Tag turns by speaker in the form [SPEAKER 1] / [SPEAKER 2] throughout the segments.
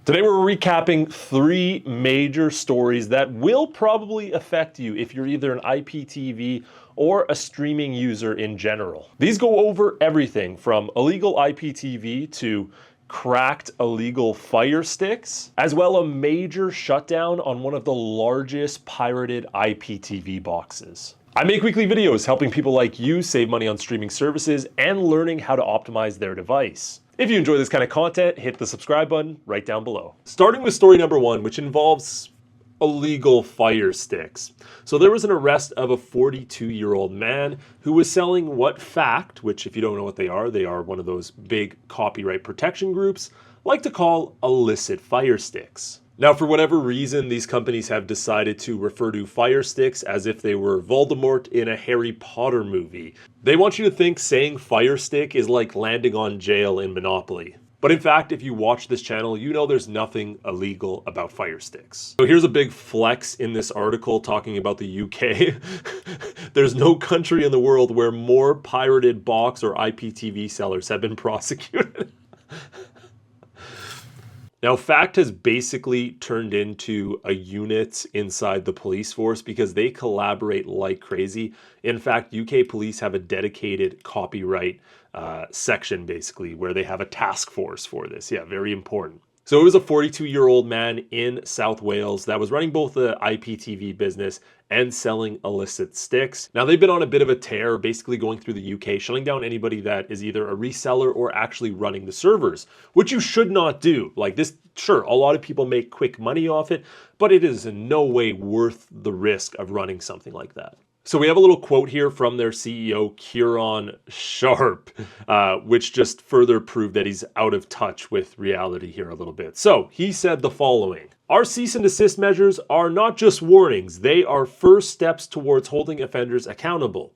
[SPEAKER 1] Today we're recapping 3 major stories that will probably affect you if you're either an IPTV or a streaming user in general. These go over everything from illegal IPTV to cracked illegal Firesticks, as well a major shutdown on one of the largest pirated IPTV boxes. I make weekly videos helping people like you save money on streaming services and learning how to optimize their device. If you enjoy this kind of content, hit the subscribe button right down below. Starting with story number 1, which involves illegal Firesticks. So there was an arrest of a 42-year-old man who was selling what Fact, which if you don't know what they are one of those big copyright protection groups, like to call illicit Firesticks. Now, for whatever reason, these companies have decided to refer to Firesticks as if they were Voldemort in a Harry Potter movie. They want you to think saying Firestick is like landing on jail in Monopoly. But in fact, if you watch this channel, you know there's nothing illegal about Firesticks. So here's a big flex in this article talking about the UK. There's no country in the world where more pirated box or IPTV sellers have been prosecuted. Now, Fact has basically turned into a unit inside the police force because they collaborate like crazy. In fact, UK police have a dedicated copyright section, basically, where they have a task force for this. Yeah, very important. So it was a 42-year-old man in South Wales that was running both the IPTV business and selling illicit sticks. Now, they've been on a bit of a tear, basically going through the UK, shutting down anybody that is either a reseller or actually running the servers, which you should not do. Like this, sure, a lot of people make quick money off it, but it is in no way worth the risk of running something like that. So we have a little quote here from their CEO, Kieran Sharp, which just further proved that he's out of touch with reality here a little bit. So he said the following: "Our cease and desist measures are not just warnings, they are first steps towards holding offenders accountable.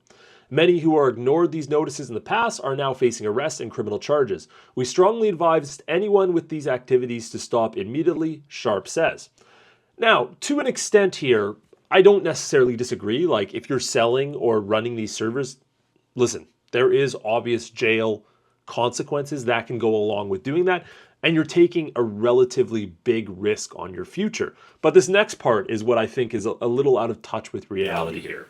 [SPEAKER 1] Many who are ignored these notices in the past are now facing arrest and criminal charges. We strongly advise anyone with these activities to stop immediately," Sharp says. Now, to an extent here, I don't necessarily disagree. Like, if you're selling or running these servers, listen, there is obvious jail consequences that can go along with doing that, and you're taking a relatively big risk on your future. But this next part is what I think is a little out of touch with reality here.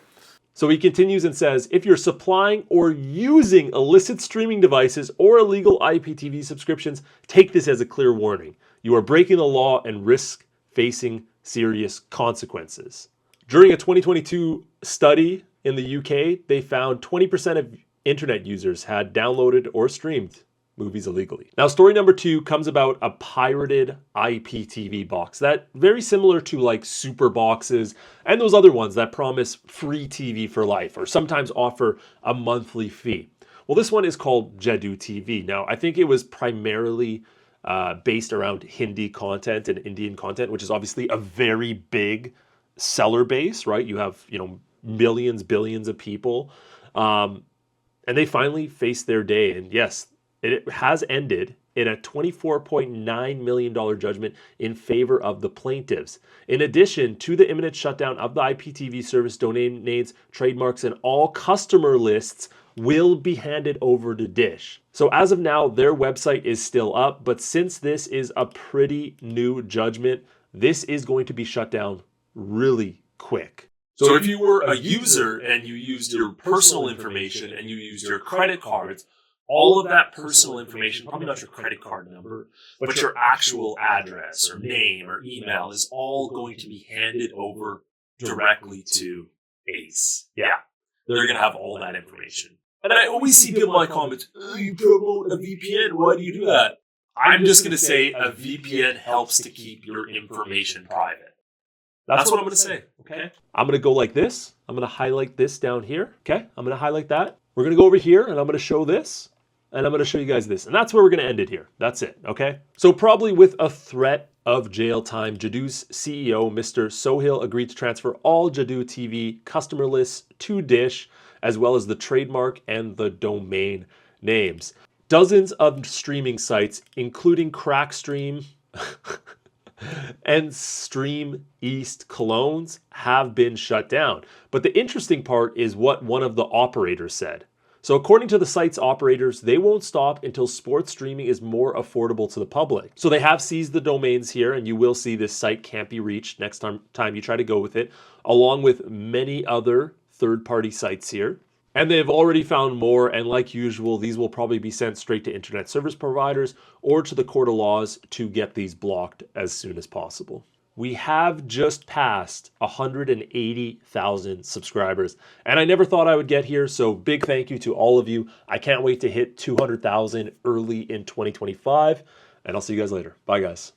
[SPEAKER 1] So he continues and says, "If you're supplying or using illicit streaming devices or illegal IPTV subscriptions, take this as a clear warning. You are breaking the law and risk facing serious consequences." During a 2022 study in the UK, they found 20% of internet users had downloaded or streamed movies illegally. Now, story number 2 comes about a pirated IPTV box that very similar to like super boxes and those other ones that promise free TV for life or sometimes offer a monthly fee. Well, this one is called Jadu TV. Now, I think it was primarily based around Hindi content and Indian content, which is obviously a very big seller base, right? You have, millions, billions of people. And they finally faced their day. And yes, it has ended in a $24.9 million judgment in favor of the plaintiffs. In addition to the imminent shutdown of the IPTV service, domain names, trademarks, and all customer lists will be handed over to Dish. So as of now, their website is still up, but since this is a pretty new judgment, this is going to be shut down really quick.
[SPEAKER 2] So if you were a user and you used your personal information and you used your credit cards, all of that personal information, probably not your credit card number, but your actual address or name or email is all going to be handed over directly to Ace. Yeah, they're going to have all that information. And I always see people in my comments, "Oh, you promote a VPN, why do you do that?" I'm just going to say a VPN helps to keep your information private. That's what I'm going to say, okay?
[SPEAKER 1] I'm going to go like this. I'm going to highlight this down here, okay? I'm going to highlight that. We're going to go over here, and I'm going to show this, and I'm going to show you guys this. And that's where we're going to end it here. That's it, okay? So probably with a threat of jail time, Jadoo's CEO, Mr. Sohail, agreed to transfer all Jadoo TV customer lists to Dish, as well as the trademark and the domain names. Dozens of streaming sites, including Crackstream, and Stream East clones have been shut down. But the interesting part is what one of the operators said. So according to the site's operators, they won't stop until sports streaming is more affordable to the public. So they have seized the domains here, and you will see this site can't be reached next time you try to go with it, along with many other third-party sites here. And they've already found more, and like usual, these will probably be sent straight to internet service providers or to the court of laws to get these blocked as soon as possible. We have just passed 180,000 subscribers, and I never thought I would get here, so big thank you to all of you. I can't wait to hit 200,000 early in 2025, and I'll see you guys later. Bye, guys.